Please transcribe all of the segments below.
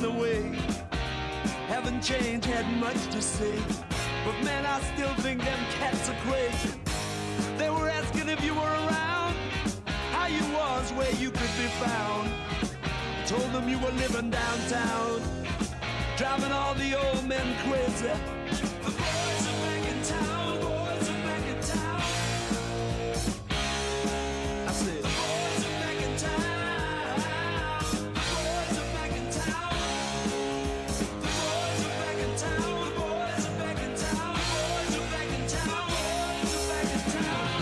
been away. Haven't changed, had much to say. But man, I still think them cats are crazy. They were asking if you were around, how you was, where you could be found. Told them you were living downtown, driving all the old men crazy. The boys are back in town, boys are back in town. I said, the boys are back in town. The boys are back in town. The boys are back in town. The boys are back in town. The boys are back in town. Boys are back in town.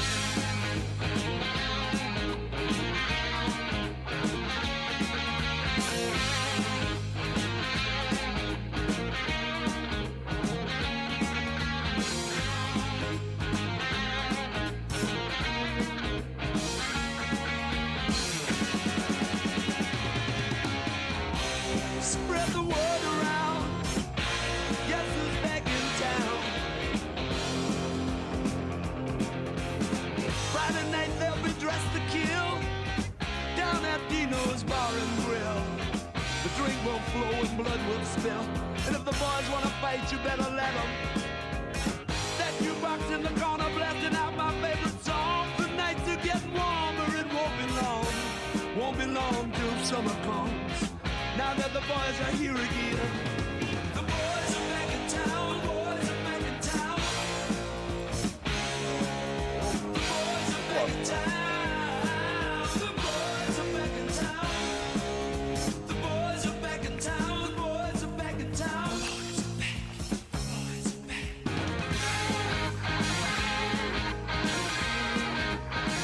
Spread the word around. Guess who's back in town? Friday night they'll be dressed to kill down at Dino's Bar and Grill. The drink will flow and blood will spill. And if the boys wanna fight, you better let them. That jukebox in the corner blasting out my favorite song. The nights are getting warmer, it won't be long. Won't be long till summer comes. Now that the boys are here again. The boys are back in town, boys are back in town. The boys are back in town. The boys are back in town. The boys are back in town. The boys are back in town. The boys are back. The boys are back.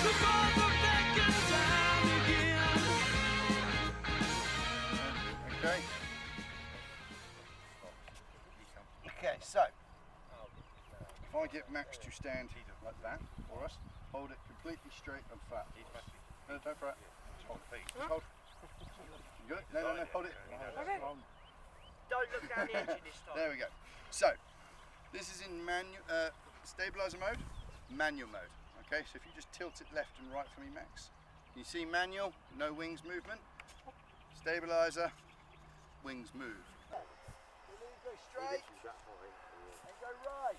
The boys are back in town again. Okay. Okay, so if I get Max to stand like that for us, hold it completely straight and flat. No, don't fret. Just hold it. Just hold. You got it? No, hold it. Don't look down the engine this time. There we go. So this is in stabilizer mode, manual mode. Okay, so if you just tilt it left and right for me, Max. You see manual, no wings movement. Stabilizer, wings move. Go straight and go right.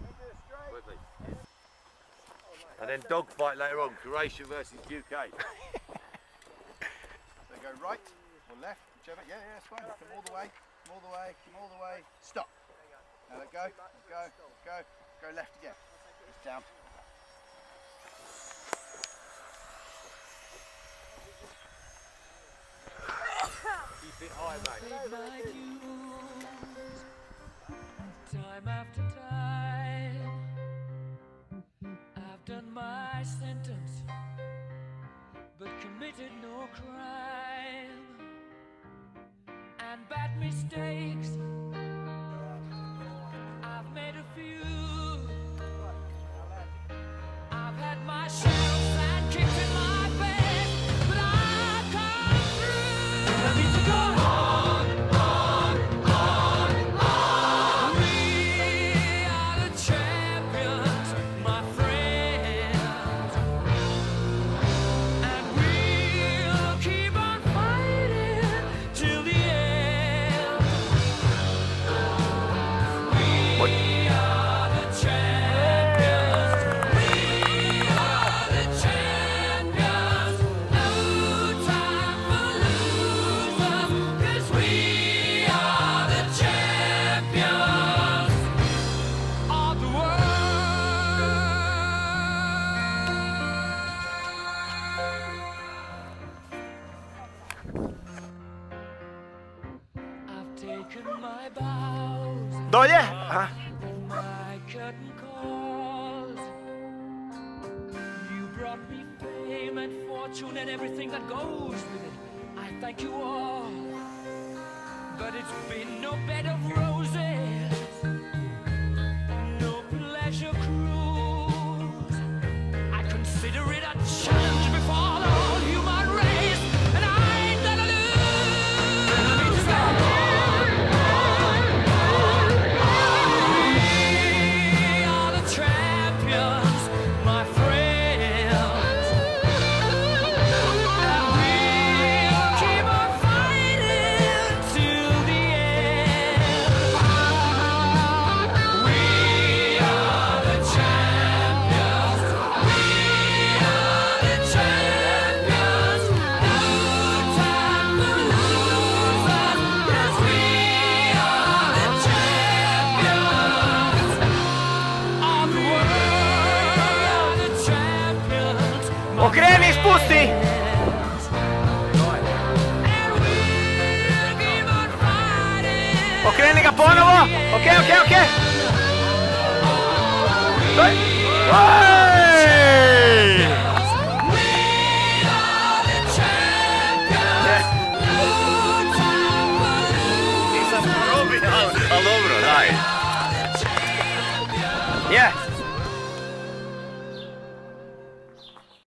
And go straight. And then dogfight later on, Croatia versus UK. So go right or left, whichever. Yeah, it's fine. Come all the way, come all the way, come all the way. Stop. Now let go, go left again. It's down. Keep it high, mate. My dues, time after time, I've done my sentence, but committed no crime, and bad mistakes, I've made a few. I've had my share of sand kicked in my face, but I've come through. I need to go on. We are the champions, my friends, and we'll keep on fighting till the end. We are the champions. We are the champions. No time for losers, 'cause we are the champions of the world. I've taken my bows, Oh yeah. my curtain calls. You brought me fame and fortune and everything that goes with it. I thank you all, but it's been no bed of roses, no pleasure cruise. I consider it a challenge before the whole human race, and I ain't gonna lose. I need to go We are the champions, my friends, and we'll keep on fighting Okej. Oj! Nisam probio, ali dobro, daj. Je.